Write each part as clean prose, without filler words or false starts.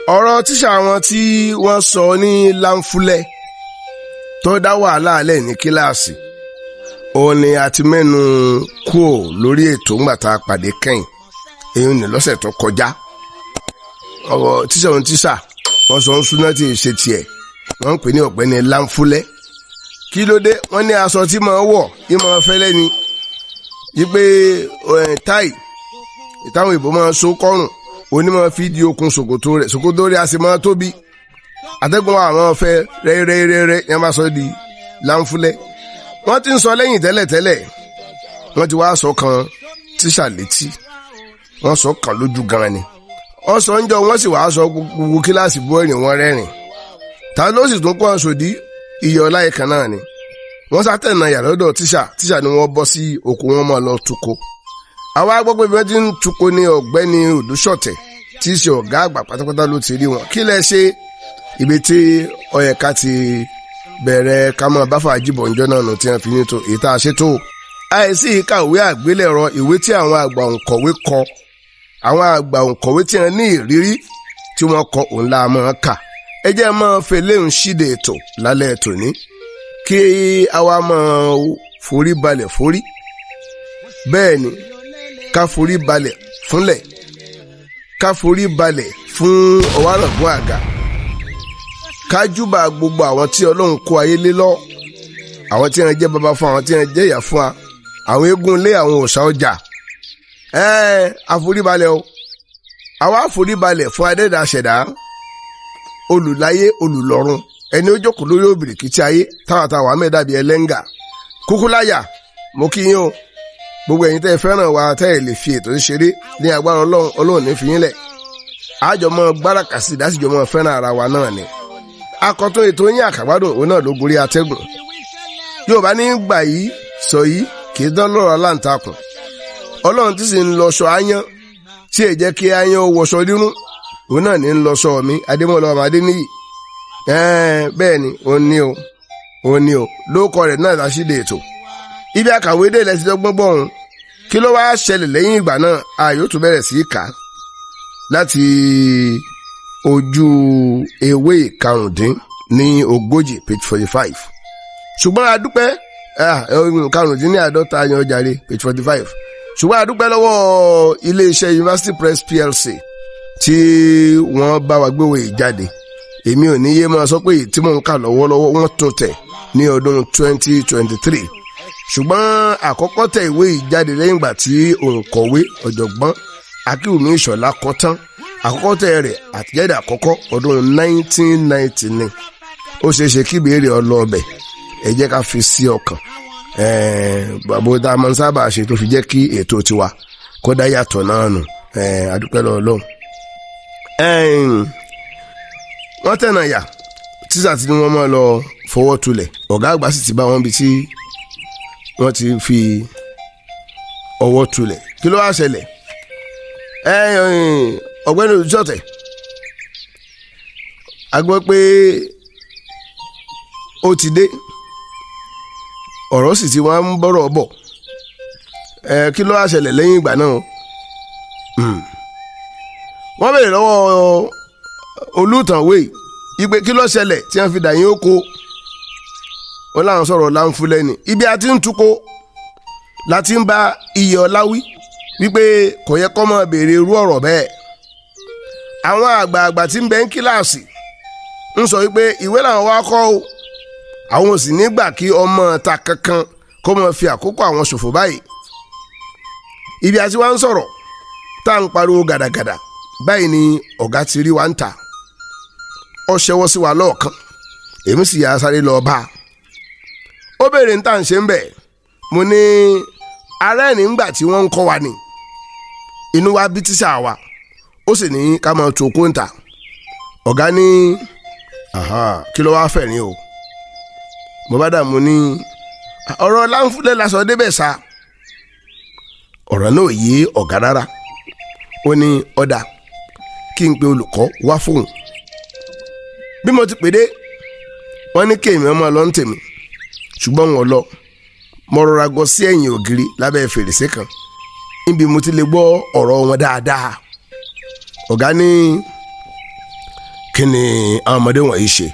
ọ̀rọ̀ tíṣà wọn tí wọ́n sọ ní láǹfúlẹ̀ tó dá wàhálà alẹ́ ní kíláàsì òun ni a ti mẹ́nu kúò lórí ètò ńgbà tá a pàdé kẹ́yìn èyí ní lọ́sẹ̀ tó kọjá. ọ̀rọ̀ tíṣà wọn tíṣà wọ́n sọ ń súná tí ì ṣe tiẹ̀ wọ́n ń pè ní ọ̀gbẹ́ni láǹfúlẹ̀. kí ló dé wọ́n ní aṣọ tí máa wọ̀ yìí máa fẹ́lẹ́ ni yí pé táì ìtàwọn ìbò máa so kọ́rùn onímọ̀ fi di okùn ṣòkòtò rẹ̀ a sì máa tóbi àtẹ́gùn àwọn ọ̀fẹ́ rẹ́rẹ́rẹ́rẹ́ yẹn máa sọ di láǹfúlẹ̀. wọ́n ti ń sọ lẹ́yìn tẹ́lẹ̀tẹ́lẹ̀ wọ́n ti wá sọ kan tíṣà létí wọ́n sọ kan lójú gan ni wọ́n sọ ń jọ wọ́n sì wàá sọ gbogbo kíláàsì bó ẹ̀rìn wọn rẹ́rìn ta ló sì tún kọ́ ọ sòdí iyọ̀ ọláyé kan náà ni wọ́n sátẹ̀nà yàrá lọ́dọ̀ tíṣà ni wọ́n bọ́ sí oko wọn máa lọ tuko. àwa gbọ́ pé bí wọ́n ti ń tuko ní ọ̀gbẹ́ni Odúṣọ̀tẹ̀ tí í ṣe ọ̀gá àgbà pátápátá ló ti rí wọn kí lẹ ṣe ibi tí ọ̀yẹ̀ká ti bẹ̀rẹ̀ kámọ́ báfà jíbọ̀njọ́ náà nù tí wọ́n fi ní tó èyí tá a ṣe tó. àìsí ìkàwé àgbélẹ̀rọ ìwé tí àwọn àgbà òǹkọ̀wé kọ àwọn àgbà òǹkọ̀wé tí wọ́n ní ìrírí tí wọ́n kọ òun la máa kà. ẹ jẹ́ máa fẹ́ léun ṣíde ètò lálẹ́ ètò ní kí àwa máa forí balẹ̀ forí bẹ́ẹ̀ ni ká forí balẹ̀ fúnlẹ̀ ká forí balẹ̀ fún ọwárọ̀gùn àga ká júbà gbogbo àwọn tí Ọlọ́run kó ayé lé lọ àwọn tí wọ́n jẹ́ baba fún àwọn tí wọ́n jẹ́ ìyá fún wa àwọn eégún lé àwọn òòṣà ọjà àforíbalẹ̀ o àwa àforíbalẹ̀ fún adẹ́dà ṣẹ̀dá olùláyé olùlọ́run ẹni ó jókòó lórí òbìrìkìtì ayé táwàtáwà mẹ́dàbí ẹlẹ́ngà Kukulaja mo kí yín o gbogbo ẹ̀yin tẹ́ ẹ fẹ́ràn wa tẹ́ ẹ lè fi ètò ṣeré ní agbára Ọlọ́run ní fi yín lẹ̀ àjọmọ́ gbáràkà sí ìdásíjọmọ́ fẹ́ràn ara wa náà ni akọ́tún ètò yín àkàgbádùn òun náà ló gorí atẹ́gùn Yorùbá ní gbà yìí sọ yìí kì í dán lọ́rọ̀ aláǹtakùn Ọlọ́run tí sì ń lọ́ṣọ áyán tí ẹ jẹ́ kí áyán ó wọṣọ rírún òun náà ní ń lọ́ṣọ mi Ademola ọmọ Adeniyi bẹ́ẹ̀ ni òun ni o lóòkọ rẹ̀ náà láṣídẹ̀ ètò ibi àkàwé dé lẹ́sìn dọ́gbọ́n bọ̀ ọ̀hún kí ló wáá ṣẹlẹ̀ lẹ́yìn ìgbà náà ayò tún bẹ̀rẹ̀ sí í kà láti ojú ewé karùndínlógójì page 45 ṣùgbọ́n adúpẹ́ karùndínláàdọ́ta yan ọjàre page 45 ṣùgbọ́n adúpẹ́ lọ́wọ́ iléeṣẹ́ University Press PLC tí wọ́n bá wa gbéwò ìjáde èmi ò ní yé máa sọ pé tí mò ń kà lọ́wọ́lọ́wọ́ wọ́n tún tẹ̀ ní ọdún 2023 ṣùgbọ́n àkọ́kọ́ tẹ̀ ìwé ìjáde lẹ́yìn ìgbà tí òǹkọ̀wé ọ̀jọ̀gbọ́n Akinwunmi Ìṣọ̀lá kọ tán àkọ́kọ́ tẹ̀ rẹ̀ àtìjáde àkọ́kọ́ ọdún 1990 ni ó ṣeé ṣe kí ìbéèrè ọlọ́ọ̀bẹ̀ ẹ jẹ́ ká fi sí ọkàn bàbá tá a máa ń sábà ṣe tó fi jẹ́ kí ètò tiwa kó dá yàtọ̀ náà nù àdúpẹ́ lọ́wọ́ wọ́n tẹ̀nà yà tíṣà tí wọ́n máa lọ fọwọ́ tulẹ̀ ọ̀gá àgbà sì ti bá wọn bí tí wọ́n ti fi ọwọ́ tulẹ̀ kí ló wá ṣẹlẹ̀ ọ̀gbẹ́ni Odúṣọ̀tẹ̀ a gbọ́ pé ó ti dé ọ̀rọ̀ sì ti wá ń bọ́rọ̀ bọ̀ kí ló wá ṣẹlẹ̀ lẹ́yìn ìgbà náà wọ́n béèrè lọ́wọ́ olùtànwé ìpè kí ló ṣẹlẹ̀ tí wọ́n fi dà yín oko wọn láwọn sọ̀rọ̀ láǹfúlẹ̀ ni ibi àti ń túkó láti ń bá iye ọláwí wípé kò yẹ kó máa béèrè irú ọ̀rọ̀ bẹ́ẹ̀ àwọn àgbààgbà tí ń bẹ ń kíláàsì ń sọ wípé ìwé làwọn wá kọ́ o àwọn ò sì nígbà kí ọmọ ta kankan kó máa fi àkókò àwọn ṣòfò báyìí ibi àti wá ń sọ̀rọ̀ tá à ń pariwo gàdàgàdà báyìí ni ọ̀gá ti rí wa ń ta ó ṣẹ́wọ́ sí wa lọ́ọ̀kan èmi sì yà sáré lọ bá a ó béèrè níta ń ṣe ń bẹ̀ mo ní arẹ́rìn ńgbà tí wọ́n ń kọ́ wa ni inú wa bí tíṣà wa ó sì ní ká máa tó kóńtà ọ̀gá ní kí ló wáá fẹ̀ ní o mo bá dà mo ní ọ̀rọ̀ láǹfúlẹ̀ lásọ débẹ̀ sá ọ̀rọ̀ náà yé ọ̀gá rárá ó ní ọ̀dà kí n pe olùkọ́ wá fóun bí mo ti pèdé wọ́n ní kéèmí ọmọ lọ ń tèmi ṣùgbọ́n wọn lọ mo rọra gọ sí ẹ̀yìn ògiri lábẹ́ fèrèsé kan níbi mo ti lè gbọ́ ọ̀rọ̀ wọn dáadáa ọ̀gá ní kí ni àwọn ọmọdé wọ̀nyí ṣe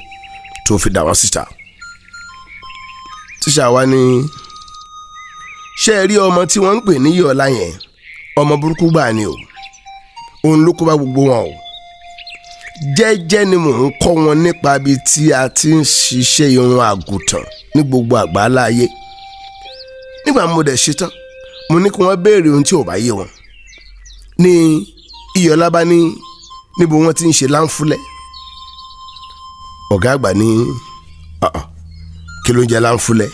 tó fi dà wọ́n síta. tíṣà wa ní ṣé ẹ rí ọmọ tí wọ́n ń pè ní Yọ̀ọ́lá yẹn ọmọ burúkú gbà ni o, òun ló kó bá gbogbo wọn o. jẹ́jẹ́ ni mò ń kọ́ wọn nípa ibi tí a ti ń ṣiṣẹ́ irun àgùntàn ní gbogbo àgbáńlá ayé. nígbà mo dẹ̀ ṣetán mo ní kí wọ́n béèrè ohun tí ò bá yé wọn. ní Iyọ̀ọ́lá bá ní níbo wọ́n ti ń ṣe láńfúlẹ̀. ọ̀gá àgbà ní kí ló ń jẹ́ láńfúlẹ̀.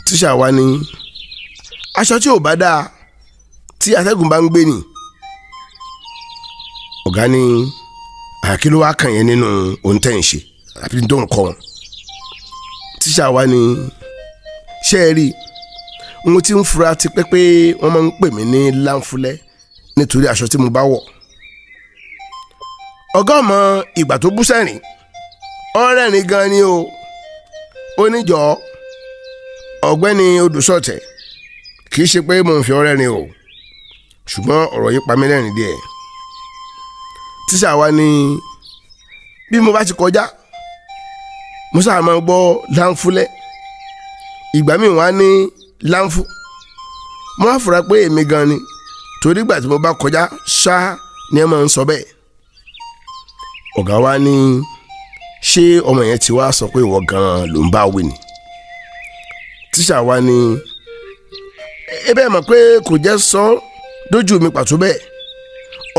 tíṣà wa ní aṣọ tí ò bá dáa tí atẹ́gùn bá ń gbé ni. ọ̀gá ní kí ló wá kàn yẹn nínú ohun tẹ́ ń ṣe àbí tó ń kọ́ wọn. tíṣà wa ní ṣé ẹ rí mo ti ń fura tipẹ́ pé wọ́n máa ń pè mí ní láńfúlẹ̀ nítorí aṣọ tí mo bá wọ̀. ọ̀gá ọmọ ìgbà tó bú sẹ́rìn ọ̀rẹ́rìn gan ni o. ó ní jọ̀ọ́ ọ̀gbẹ́ni Odùsọ̀tẹ̀ kì í ṣe pé mo ń fi ọ̀rẹ́rìn o, ṣùgbọ́n ọ̀rọ̀ yìí pa mí lẹ́rìn díẹ̀. tíṣà wa ní bí mo bá ti kọjá mo sáà máa gbọ́ láńfúlẹ̀, ìgbà míì wọ́n á ní láńfú. mo wá fura pé èmi gan ni torí ìgbà tí mo bá kọjá ṣá ni ẹ máa ń sọ bẹ́ẹ̀. ọ̀gá wa ní ṣé ọmọ yẹn ti wá sọ pé ìwọ gan ló ń bá wí ni. tíṣà wa ní ebe mọ̀ pé kò jẹ́ sọ dójú mi pàtó bẹ́ẹ̀,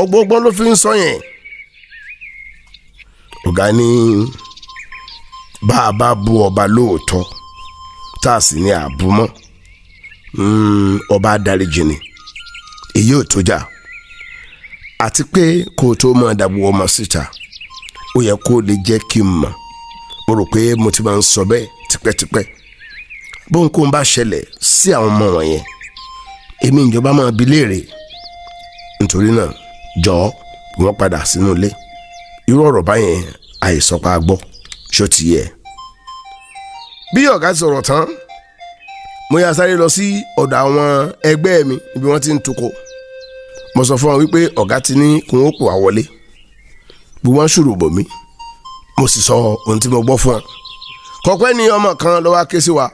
ọgbọ́gbọ́n ló fi ń sọ yẹn. ọ̀gá ní bá a bá bú ọba lóòótọ́ tá a sì ní àbú mọ́ ọba adáríjì ni èyí ò tó jà, àti pé kó o tó mọ̀ dàbò ọmọ síta ó yẹ kó lè jẹ́ kí n mọ̀. mo rò pé mo ti máa ń sọ bẹ́ẹ̀ tipẹ́tipẹ́. bóun kó ń bá ṣẹlẹ̀ sí àwọn ọmọ wọ̀nyẹn èmi ìjọba máa bi léèrè. nítorí náà jọ̀ọ́ wọ́n padà sínú ilé. irú ọ̀rọ̀ báyẹn àìsọpá gbọ́ ṣó ti yẹ. bí ọ̀gá ti sọ̀rọ̀ tán mo yà sáré lọ sí ọ̀dọ̀ àwọn ẹgbẹ́ mi ibi wọ́n ti ń tukọ̀. mo sọ fún wọn wípé ọ̀gá ti ní kí wọ́n pò wá wọlé. gbogbo wọn ṣùrù bò mí mo sì sọ ohun tí mo gbọ́ fún wọn. kọ̀pẹ́ ni ọmọ kan ló wá ké sí wa.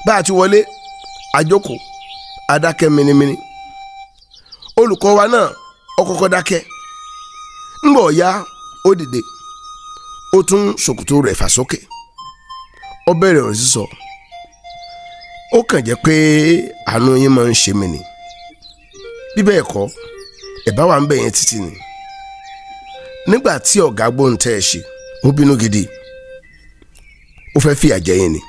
bá a ti wọlé àjókòó adákẹ́ minimini. olùkọ́ wa náà ó kọ́kọ́ dákẹ́. ńgbọ̀ ya ó dìde ó tún ṣòkòtò rẹ̀ fà sókè. ó bẹ̀rẹ̀ ọ̀rọ̀ sísọ. ó kàn jẹ́ pé àánú yín máa ń ṣe mí ni. bí bẹ́ẹ̀ kọ́ ẹ̀ bá wà ń bẹ̀ yẹn títí ni. nígbà tí ọ̀gá gbóhùn tẹ́ ẹ ṣe ó bínú gidi. ó fẹ́ fìyà jẹ yín ni.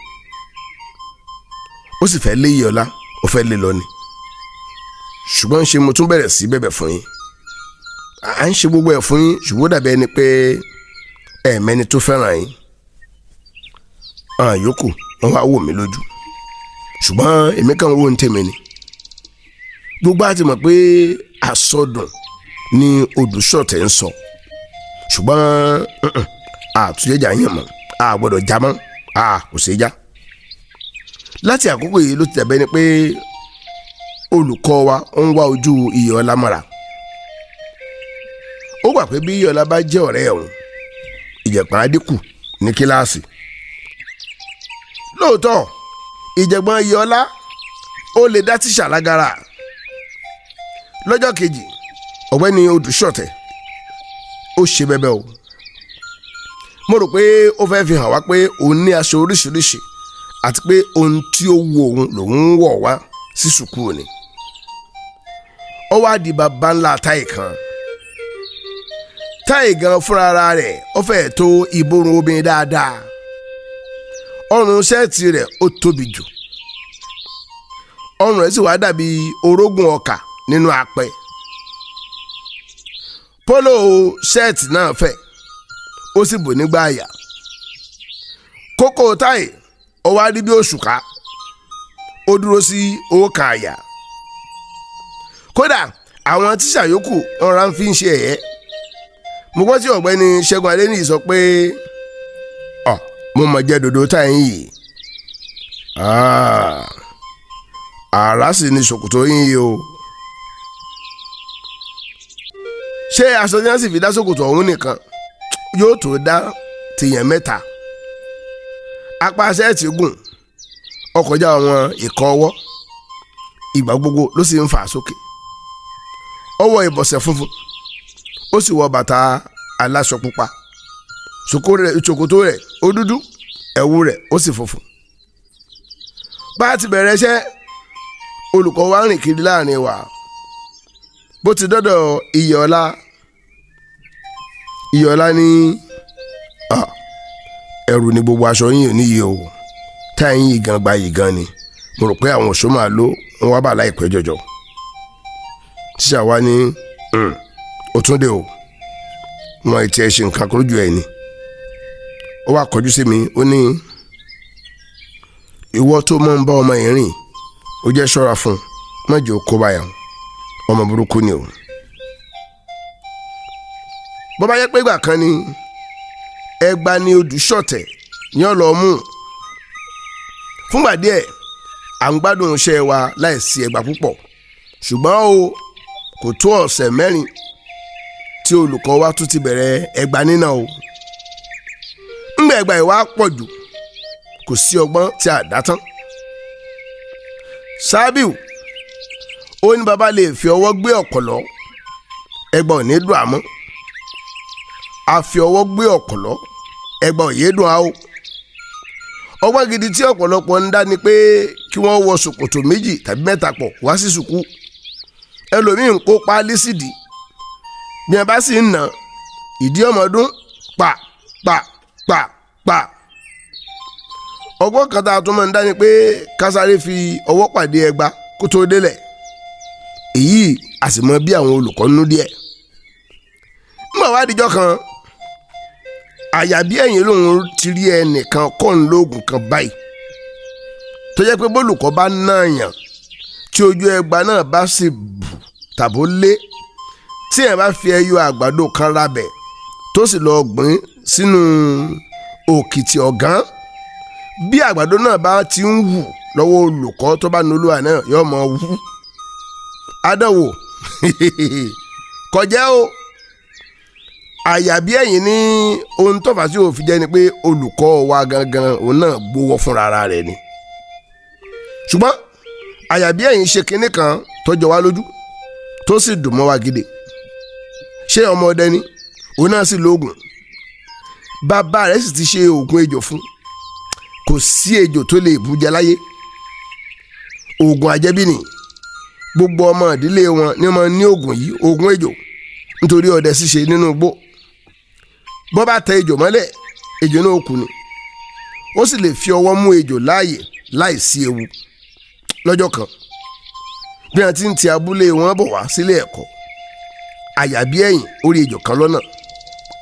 ó sì fẹ́ lé Iyọ̀ọ́lá ó fẹ́ lé lọ ni. ṣùgbọ́n ṣe mo tún bẹ̀rẹ̀ sí bẹ̀bẹ̀ fún yín. à ń ṣe gbogbo ẹ̀ fún yín ṣùgbọ́n ó dàbí ẹni pé ẹ̀ẹ̀mẹ́ni tó fẹ́ràn yín. àwọn yòókù wọ́n wá wò mí lójú ṣùgbọ́n èmi kàn wò ń tèmi ni. gbogbo àti mọ̀ pé àsọdùn ni Odùsọ̀tẹ̀ ń sọ ṣùgbọ́n àtúnyẹ̀jà yẹn mọ̀ a gbọ́dọ̀ já mọ́ kò sí já. láti àkókò yìí ló ti dàbẹ́ ni pé olùkọ́ wa ń wá ojú Iyọ̀ọ́lá mọ́ra. ó gbà pé bí Iyọ̀ọ́lá bá jẹ́ ọ̀rẹ́ ẹ̀hún ìjẹ̀pọ̀n á dínkù ní kíláàsì. lóòótọ́ ìjẹ̀gbọ́n Iyọ̀ọ́lá ó lè dá tíṣà lágara. lọ́jọ́ kejì ọ̀gbẹ́ni Odùsọ̀tẹ̀ ó ṣe bẹ́bẹ́ o. mo rò pé ó fẹ́ fi hàn wá pé òun ní aṣọ oríṣiríṣi àti pé ohun tí ó wu òun lòun ń wọ̀ wá sí sùkúù ni. ó wá di bàbá ńlá táì kan. táì gan fúnra rẹ̀ ó fẹ́ tó ìborùn obìnrin dáadáa. ọrùn ṣẹ́ẹ̀tì rẹ̀ ó tóbi jù. ọrùn rẹ̀ sì wá dàbí orógùn ọkà nínú apẹ. polo ṣẹ́ẹ̀tì náà fẹ̀ ó sì bò nígbà àyà. kókó táì ó wá rí bí òṣùká ó dúró sí òkà àyà. kódà àwọn tíṣà yòókù ọ̀rá ń fi ń ṣe ẹ̀yẹ. mo gbọ́ tí ọ̀gbẹ́ni Ṣẹ́gun Adeniyi sọ pé mo mọ̀ jẹ́ dòdò táì yìí. àrá sì ni ṣòkòtò yín yìí o. ṣé aṣọ tí wọ́n sì fi dá ṣòkòtò ọ̀hún nìkan yóò tó dá tèèyàn mẹ́ta. apá ṣẹ́ẹ̀tì gùn ó kọjá àwọn ìka ọwọ́, ìgbà gbogbo ló sì ń fà sókè. ó wọ ìbọ̀sẹ̀ funfun, ó sì wọ bàtà aláṣọ pupa. ṣòkòtò rẹ̀ ó dúdú, ẹ̀wù rẹ̀ ó sì funfun. bá a ti bẹ̀rẹ̀ iṣẹ́, olùkọ́ wa rìn kiri láàrin wa. bó ti dọ́dọ̀ Iyọ̀lá ní ẹrù ni gbogbo aṣọ yín níyì o, táyìn yìí gan gba yìí gan ni. mo rò pé àwọn òṣó máa ló wọn wá bà láìpẹ́ jọjọ. tíṣà wa ní ó tún dé o, wọn ti ẹ ṣe nǹkan kúrò jù ẹ ni. ó wá kọjú sí mi, ó ní ìwọ tó mọ̀ ń bá ọmọ yìí rìn, ó jẹ́ ṣọ́ra fún un, má jẹ́ ó kó báyà, ọmọ burúkú ni o. bó bá yẹ pé ìgbà kan ni ẹgba ni odù ṣọ̀tẹ̀ ní ọ̀lọ́ mú. fúngbà díẹ̀ à ń gbádùn iṣẹ́ wa láìsí ẹgba púpọ̀, ṣùgbọ́n o kò tó ọ̀sẹ̀ mẹ́rin tí olùkọ́ wa tún ti bẹ̀rẹ̀ ẹgba nínà o. ńgbà ẹgba ìwà pọ̀ jù, kò sí ọgbọ́n tí a dá tán. Sábìù ó ní baba lè fi ọwọ́ gbé ọ̀pọ̀lọ́, ẹgba ò ní dùn àmọ́. a fi ọwọ́ gbé ọ̀pọ̀lọ́, ẹgba ò yé dùn á o. ọgbọ́n gidi tí ọ̀pọ̀lọpọ̀ ń dá ni pé kí wọ́n wọ ṣòkòtò méjì tàbí mẹ́ta pọ̀ wá sí sùkú. ẹlòmíín kó páálí sídìí, bí wọn bá sì ń nà ìdí ọmọdún pa pa pa pa. ọgbọ́n kan tá a tún máa ń dá ni pé kásáré fi ọwọ́ pàdé ẹgba kó tó délẹ̀. èyí a sì mọ bí àwọn olùkọ́ nínú díẹ̀. nígbà wá díjọ́ kan, àyà bí ẹ̀yìn lòun ti rí ẹnìkan kọ́ ń lóògùn kan báyìí tó jẹ́ pé bólùkọ́ bá náàyàn tí ojú ẹgba náà bá sì bù tàbó lé, tí ẹ̀ bá fi ẹyọ àgbàdo kan rabẹ̀ tó sì lọ gbìn sínú òkìtì ọ̀gán, bí àgbàdo náà bá ti ń wù lọ́wọ́ olùkọ́ tó bá nolúwa náà yóò mọ̀ wú. adánwò kọjá o. àyà bí ẹ̀yìn ní ohun tó fà sí òfin jẹ́ ni pé olùkọ́ wa gangan òun náà gbowó fúnra rẹ̀ ni. ṣùgbọ́n àyà bí ẹ̀yìn ṣe kinní kan tó jọ wá lójú tó sì dùn mọ́ wa gidi. ṣé ọmọ ọdẹ ni òun náà sì lóògùn. bàbá rẹ̀ sì ti ṣe oògùn ejò fún. kò sí ejò tó lè bú jẹ láyé. oògùn àjẹbí ni gbogbo ọmọ ìdílé wọn ni wọ́n ní oògùn yìí, oògùn ejò, nítorí ọdẹ ṣíṣe nínú igbó. bó bá tẹ ejò mọ́lẹ̀, ejò náà kú ni. ó sì lè fi ọwọ́ mú ejò láàyè láìsí ewu. lọ́jọ́ kan bí wọ́n ti ń ti abúlé wọn bọ̀ wá sílé ẹ̀kọ́, àyà bí ẹ̀yìn ó rí ejò kan lọ́nà.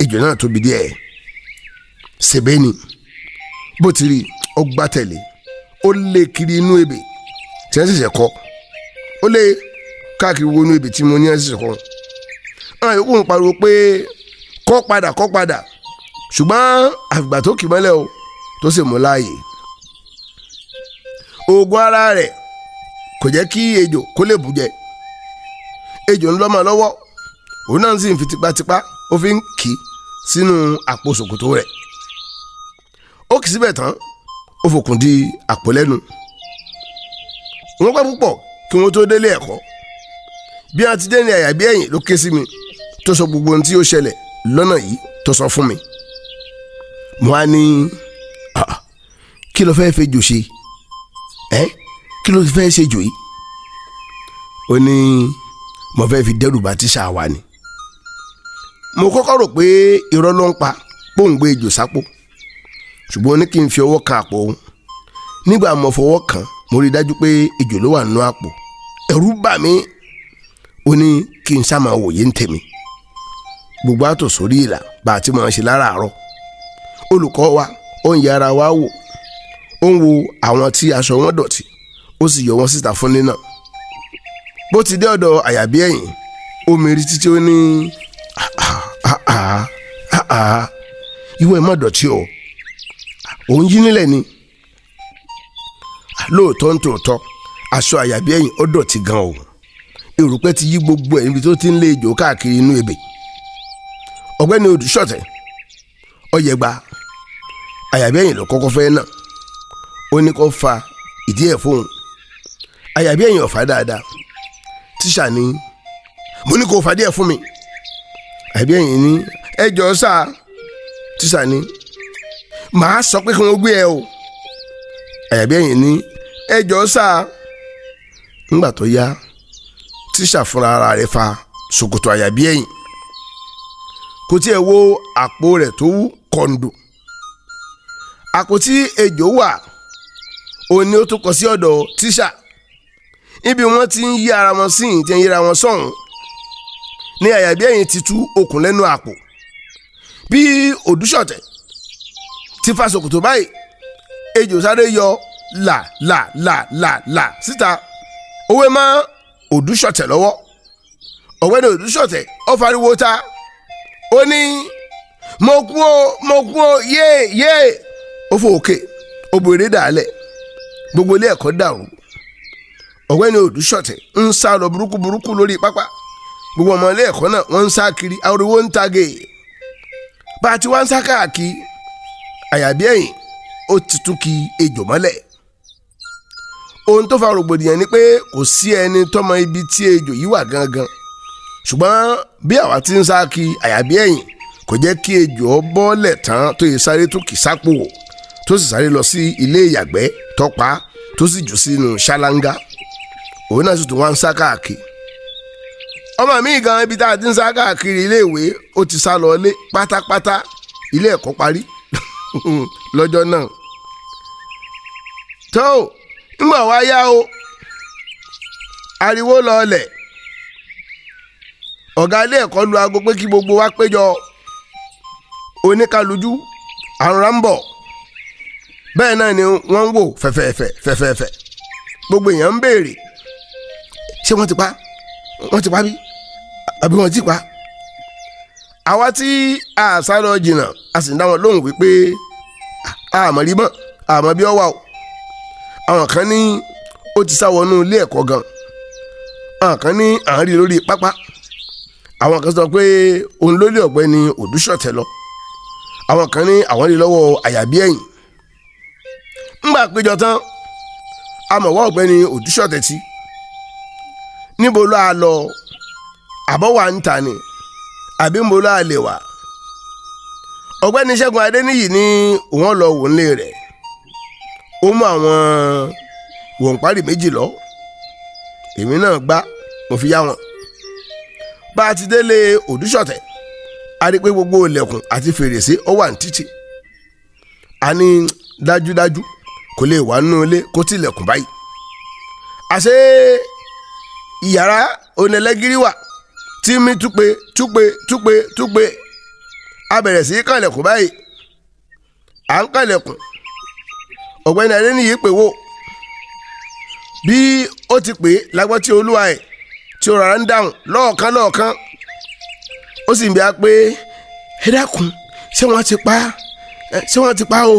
ejò náà tóbi díẹ̀. ṣèbé ni bó ti rí ọgbà tẹ̀lé, ó lé kiri inú ebè tí wọ́n ṣẹ̀ṣẹ̀ kọ́, ó lé káàkiri wo inú ebè tí mo ní wọ́n ṣẹ̀ṣẹ̀ kọ́. àwọn yòókù ń pariwo pé kọ́ padà, ṣùgbọ́n àfìgbà tó kì mọ́lẹ̀ o tó sì mú láàyè. oògùn ara rẹ̀ kò jẹ́ kí ejò kó lè bù jẹ. ejò ń lọ́mọ lọ́wọ́, òun náà sì ń fi tipátipá ó fi ń kì í sínú àpò ṣòkòtò rẹ̀. ó kì í síbẹ̀ tán, ó fòkùn di àpò lẹ́nu. wọ́n pẹ́ púpọ̀ kí wọ́n tó délé ẹ̀kọ́. bí wọ́n ti dé ní àyà bí ẹ̀yìn ló ké sí mi tó sọ gbogbo ohun tí ó ṣẹlẹ̀ lọ́nà yìí tó sọ fún mi. mo á ní kí ló fẹ́ẹ́ fẹ́ jò ṣe kí ló fẹ́ẹ́ ṣe jò yìí. ó ní mo fẹ́ẹ́ fi dẹ́rù bá tíṣà wa ni. mo kọ́kọ́ rò pé irọ́ ló ń pa pòǹgbé ejò sápò, ṣùgbọ́n ó ní kí n fi ọwọ́ kan àpò òun. nígbà mo fọwọ́ kàn, mo rí i dájú pé ejò ló wà nínú àpò. ẹ̀rù bà mí. ó ní kí n sá máa wòye ń tèmi. gbogbo àtò sórí ìlà bá a ti máa ṣe láràárọ̀. olùkọ́ wa ó ń yára wa wò, ó ń wo àwọn tí aṣọ wọn dọ̀tí, ó sì yọ wọn síta fún nínà. bó ti dé ọ̀dọ̀ àyàbí ẹ̀yìn, ó mérí títí ó ní ìwọ ẹ̀ má dọ̀tí o, òun yí nílẹ̀ ni. lóòótọ́ ń tòótọ́ aṣọ àyàbí ẹ̀yìn ó dọ̀tí gan o. erùpẹ̀ ti yí gbogbo ẹ̀ níbi tó ti ń lé ejò káàkiri inú ebè. ọ̀gbẹ́ni Odùṣọ̀tẹ̀ ọ̀yẹ̀gba àyàbí ẹ̀yìn ló kọ́kọ́ fẹ́ náà ó ní kó fa ìdí ẹ̀ fóun àyàbí ẹ̀yìn ọ̀fà dáadáa tíṣà ni mo ní kó fa díẹ̀ fún mi àyàbí ẹ̀yìn ní ẹjọ́ sáà tíṣà ni màá sọ pé kí wọ́n gbé ẹ o àyàbí ẹ̀yìn ní ẹjọ́ sáà ńgbà tó yá tíṣà fúnra ara rẹ̀ fa ṣòkòtò àyàbí ẹ̀yìn kò tiẹ̀ wo àpò rẹ̀ tó wú kọ̀ǹdù àpò tí ejò wà òun ni ó tún kọ sí ọ̀dọ̀ tíṣà ibi wọ́n ti ń yí ara wọn sí ìtì ń yíra wọn sọ̀hún ní àyàbí ẹ̀yìn ti tú okùn lẹ́nu àpò bí Odùṣọ̀tẹ̀ ti fa ṣòkòtò báyìí ejò sáré yọ là síta owó mọ́ Odùṣọ̀tẹ̀ lọ́wọ́ ọ̀gbẹ́ni Odùṣọ̀tẹ̀ ó fariwo ta ó ní mo kú o yéé ó fò òkè ó bo eré dàálẹ̀ gbogbo ilé ẹ̀kọ́ dàrú ọ̀gbẹ́ni Odùṣọ̀tẹ̀ ń sá lọ burúkú lórí pápá gbogbo ọmọ ilé ẹ̀kọ́ náà wọ́n ń sá kiri ariwo ń tage bá a ti wá ń sá káàkiri àyàbí ẹ̀yìn ó ti tún ki ejò mọ́lẹ̀ ohun tó fa rògbòdìyàn ni pé kò sí ẹni tọ́mọ ibi tí ejò yìí wà gangan ṣùgbọ́n bí àwa ti ń sá kí àyàbí ẹ̀yìn kò jẹ́ kí ejò bọ́lẹ̀ tán tó yẹ sáré tó kì sápò tó sì sáré lọ sí ilé ìyàgbẹ́ tọ́pa tó sì jù sínú ṣáláńgá òun náà sì tún wá ń sá káàkiri ọmọ mi gan ibi tá a ti ń sá káàkiri iléèwé ó ti sá lọ ilé pátápátá ilé ẹ̀kọ́ parí lọ́jọ́ náà tó ńgbà wá yá o ariwo lọọlẹ̀ ọ̀gá ilé ẹ̀kọ́ lu aago pé kí gbogbo wa péjọ oníkálùjú àrùn rámbọ̀ bẹ́ẹ̀ náà ni wọ́n ń wò fẹ̀fẹ̀fẹ̀ gbogbo èèyàn ń béèrè ṣé wọ́n ti pa bí àbí wọ́n ti pa àwa tí a sá lọ jìnnà a sì ń dá wọn lóhùn wípé àmọ́ rí mọ́ àmọ́ bí ọ wà o àwọn kan ní ó ti sá wọnú ilé ẹ̀kọ́ gan àwọn kan ní à ń rí lórí pápá àwọn kan sọ pé òun ló lé ọ̀gbẹ́ni Odùṣọ̀tẹ̀ lọ àwọn kan ní àwọn rí lọ́wọ́ àyàbí ẹ̀yìn ńgbà péjọ tán amọ̀wá ọ̀gbẹ́ni Odùṣọ̀tẹ̀ tí níbo ló a lọ àbọ̀wà ń ta ni àbí mo ló a lè wà ọ̀gbẹ́ni Ṣẹ́gun Adeniyi ní òun lọ wò nílé rẹ̀ ó mú àwọn wọ̀npárì méjì lọ èmi náà gbá mo fi yá wọn bá a ti délé Odùṣọ̀tẹ̀ a rí pé gbogbo ilẹ̀kùn àti fèrèsé ó wà ní títì a ní dájúdájú kò lè wà nínú ilé kó tilẹ̀kùn báyìí àṣé ìyàrá onílẹ̀gírí wà tí mi túpe a bẹ̀rẹ̀ sí kànlẹ̀kùn báyìí à ń kànlẹ̀kùn ọ̀gbẹ́ni Adeniyi pè wò bí ó ti pè lágbọ́ tí olúwa ẹ̀ tí ó rárá ń dáhùn lọ́ọ̀kan ó sì ń bí a pé ẹ dákun ṣé wọ́n ti pa o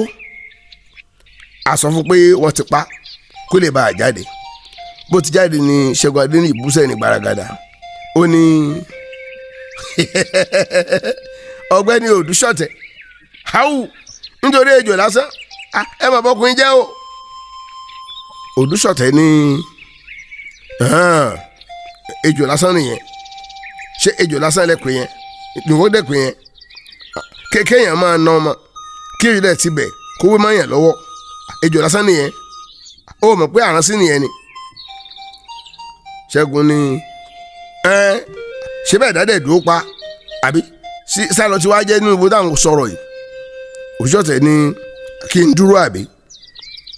a sọ fún pé wọ́n ti pa kó lè bá a jáde bó ti jáde ní Ṣẹ́gun Adeniyi búṣẹ́ ní gbaragada ó ní ọ̀gbẹ́ni Odùṣọ̀tẹ̀ háwù nítorí ejò lásán ẹ mà bọ́kùnrin jẹ́ o Odùṣọ̀tẹ̀ ní ejò lásán nìyẹn ṣé ejò lásán lẹ́kùn yẹn lòwó dẹ́kun yẹn kéèyàn máa ná ọmọ kí èyí dẹ̀ ti bẹ̀ kówó máa yàn lọ́wọ́ ejò lásán nìyẹn ó mọ̀ pé àránsí nìyẹn ni Ṣẹ́gun ní ṣé bẹ́ẹ̀ dáadẹ́ dúró pa àbí sálọ tí wàá jẹ́ nínú ibo táwọn sọ̀rọ̀ yìí Odùṣọ̀tẹ̀ ní kí n dúró àbí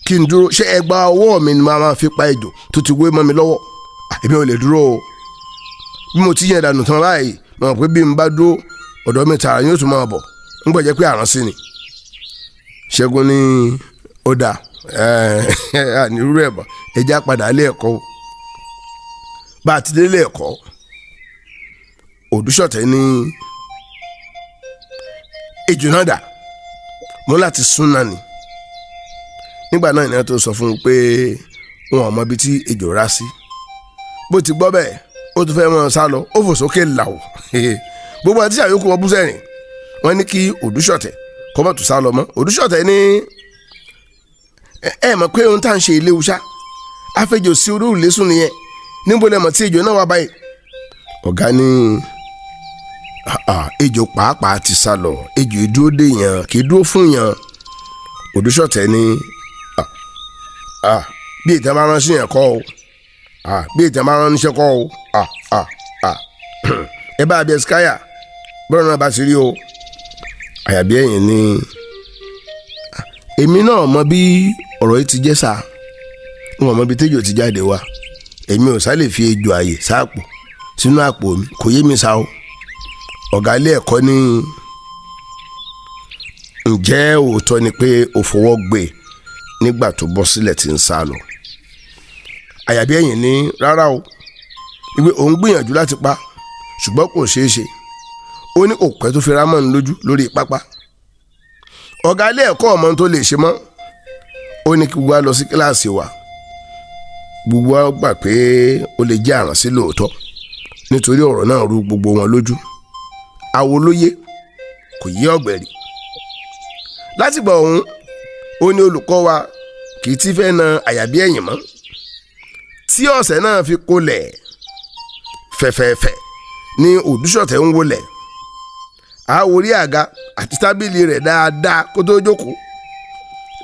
kí n dúró ṣé ẹgbà ọwọ́ mi ni màá fi pa ejò tó ti wé mọ́ mi lọ́wọ́ èmi ò lè dúró o bí mo ti yẹn dànù tán báyìí mo mọ̀ pé bí n bá dúró ọ̀dọ̀ mi tààrà yóò tún máa bọ̀ ń gbọ́ jẹ́ pé àránsí ni Ṣẹ́gun ní ó dà ànírú ẹ̀ bọ̀ ẹja padà lé ẹ̀kọ́ bá a ti délé ẹ̀kọ́ Odùṣọ̀tẹ̀ ní ejò náà dà mo láti sún náà ni nígbà náà ìnáwó tó sọ fún un pé wọn ò mọ ibi tí ejò rá sí bó ti gbọ́ bẹ́ẹ̀ ó tún fẹ́ mọ́ ọ sá lọ ó fò sókè làwọ̀ gbogbo àti àyókù wọn bú sẹ́rìn wọ́n ní kí Òdúṣọ̀tẹ̀ kọ́mọ̀tò sá lọ mọ́. Òdúṣọ̀tẹ̀ ní ẹ mọ̀ pé ohun tá à ń ṣe ilé wuṣá afẹ́jọ́ sí orí òrùlé sùn nìyẹn níbo lẹ mọ̀ tí ejò náà wà báyìí. ọ̀gá ní ejò pàápàá ti sá lọ, ejò ìdúró dé yàn kì í dúró fún yàn. Òdúṣọ̀tẹ̀ ní bí ìtàn bá ránṣẹ́ yẹn kọ́ o bí ìtàn bá ránṣẹ́ kọ́ o ẹ bá abẹ́ skáyà bọ́ọ̀rọ̀ náà bá ti rí o. àyàbí ẹ̀yìn ni èmi náà mọ bí ọ̀rọ̀ yìí ti jẹ́ sá, wọn mọ bí tẹ́jọ́ ti jáde wá, èmi ò sá lè fi ejò àyè sáàpò sínú àpò mi, kò yé mi sá o. ọ̀gá ilé ẹ̀kọ́ ní ǹjẹ́ òótọ́ ni pé o fọwọ́ gbé nígbà tó bọ́ sílẹ̀ tí ń sá lọ. àyàbí ẹ̀yìn ní rárá o, ìwé òun gbìyànjú láti pa ṣùgbọ́n kò ṣeé ṣe, ó ní òpẹ́ tó fi rámọ́ni lójú lórí pápá. ọ̀gá ilé ẹ̀kọ́ ọmọ tó lè ṣe mọ́, ó ní kí gbogbo wa lọ sí kíláàsì wa. gbogbo wa gbà pé ó lè jẹ́ àránsí lóòótọ́ nítorí ọ̀rọ̀ náà rú gbogbo wọn lójú. àwo lóye kò yé ọ̀gbẹ̀rì. látìgbà ọ̀hún ó ní olùkọ́ wa kì í ti fẹ́ na àyàbí ẹ̀yìn mọ́. tí ọ̀sẹ̀ náà fi kolẹ̀ fẹ̀fẹ̀fẹ̀ ní Òdúṣọ̀tẹ̀ ń wọlẹ̀ àwòrí àga àti tábìlì rẹ̀ dáadáa kó tó jókòó.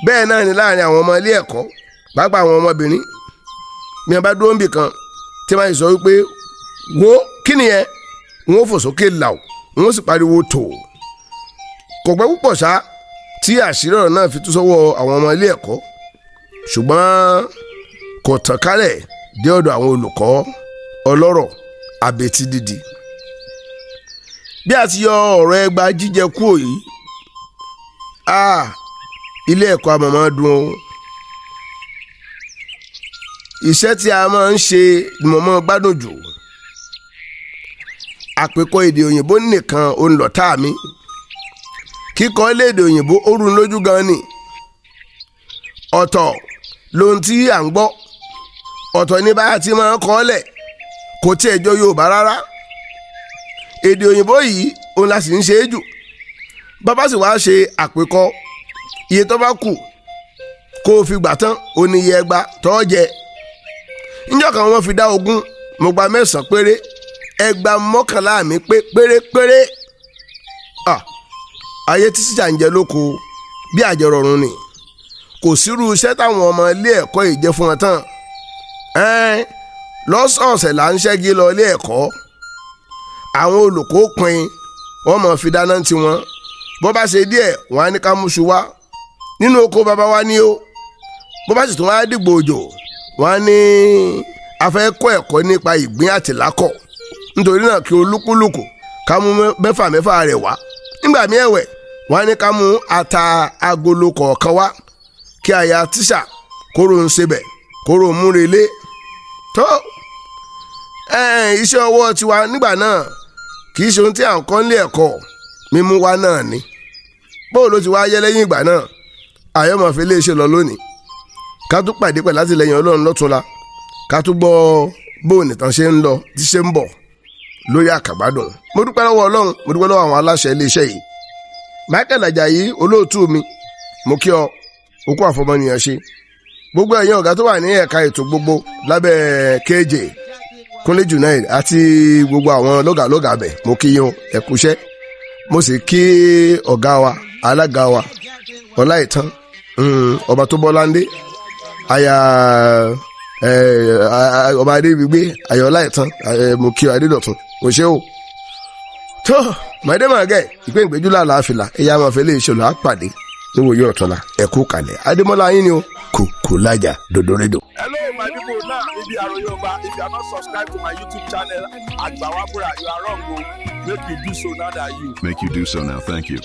bẹ́ẹ̀ náà ni láàrin àwọn ọmọ ilé ẹ̀kọ́ pàápàá àwọn ọmọbìnrin bí wọ́n bá dúró níbì kan tí wọ́n sọ wípé wo kí ni ẹ wọ́n fò sókè làw wọ́n sì pariwo tò. kò pẹ́ púpọ̀ ṣá tí àṣírí ọ̀rọ̀ náà fi tú sọ́wọ́ àwọn ọmọ ilé ẹ̀kọ́, ṣùgbọ́n kò tàn kálẹ̀ dé ọ̀dọ̀ àwọn olùkọ́ ọlọ́rọ̀ abetí dídì. bí a ti yọ ọ̀rọ̀ ẹgba jíjẹ kúrò yìí ilé ẹ̀kọ́ àmọ̀mọ́ dùn ó. iṣẹ́ tí a máa ń ṣe ni mo máa gbádùn jù. àpèkọ èdè òyìnbó nìkan ò ń lọ tá mi, kíkọ lédè òyìnbó ó rú lójú gan ni. ọ̀tọ̀ lohun tí à ń gbọ́, ọ̀tọ̀ ní bá a ti máa ń kọ́ lẹ̀, kò tiẹ̀ jọ Yorùbá rárá. èdè òyìnbó yìí òun la sì ń ṣe é jù. bàbá sì wá ṣe àpèkọ, iye tó bá kù kó o fi gbà tán ó ní iye ẹgba tó jẹ. níjọ́ kan wọ́n fi dá 20, mo gba 9 péré, ẹgba 11 mi pé pérépéré. ayé tí sísà ń jẹ lóko bí àjẹrọ̀rùn ni, kò sírú iṣẹ́ táwọn ọmọ ilé ẹ̀kọ́ yìí jẹ́ fún wọn tán. lọ́sọ̀ọ̀sẹ̀ là ń ṣẹ́gi lọ ilé ẹ̀kọ́. àwọn olùkọ́ pin wọ́n mọ̀ fi dáná tiwọn, bó bá ṣe díẹ̀ wọ́n á ní ká múṣu wá nínú oko bàbá wa ní o. bó bá sì tún wá dìgbò òjò wọ́n á ní a fẹ́ kọ́ ẹ̀kọ́ nípa ìgbín àtìlákọ̀, nítorí náà kí olúkúlùkù ká mú 6 rẹ̀ wá. nígbà míì ẹ̀wẹ̀ wọ́n á ní ká mú ata agolo kọ̀ọ̀kan wá kí aya tíṣà kóró ń sebẹ̀ kóró múrelé tó. iṣẹ́ ọwọ́ tiwa nígbà náà kì í ṣe ohun tí à ń kọ́ nílé ẹ̀kọ́, mímú wá náà ni. bóò ló ti wá yẹ lẹ́yìn ìgbà náà àyọ̀mọ̀fẹ́ lè ṣe lọ lónìí. ká tún pàdé pẹ̀lú àtìlẹ́yìn Ọlọ́run lọ́túnla, ká tún gbọ́ bóò nìtàn ṣe ń lọ tí ṣe ń bọ̀ lórí àkàgbádùn. mo dúpẹ́ lọ́wọ́ Ọlọ́run, mo dúpẹ́ lọ́wọ́ àwọn aláṣẹ iléeṣẹ́ yìí. Michael Ajayi olóòtú mi, mo kí ọ okú àfọmọnìyàn ṣe. gbogbo ẹ̀yin ọ̀gá tó wà ní ẹ̀ka ètò gbogbo lábẹ́ KJ Kúnlé Junaid àti gbogbo àwọn lọ́gàlọ́gà bẹ̀, mo kí yín ẹ kú iṣẹ́. mo sì kí ọ̀gá wa alága wa Ọláìtàn ọba tó bọ́láńdé aya ọba adébígbé aya Ọláìtàn mo kí Adédọ̀tun mo ṣe o. tó mọ̀ẹ́dẹ́mọ̀ọ́gẹ́ ìpín ìgbẹ́jú láàfin ẹ̀yà àmọ̀fẹ́ lè ṣe lọ́ àpàdé níwòye ọ̀tọ̀la ẹ̀kú kalẹ̀ Ademola yín ni o Kukulaja dodoredo. Hello, my people. Now, if you are Aroyeoba, if you are not subscribed to my YouTube channel, AGBAWABURA, you are wrong. Make you do so now. Thank you. Make you do so now. Thank you.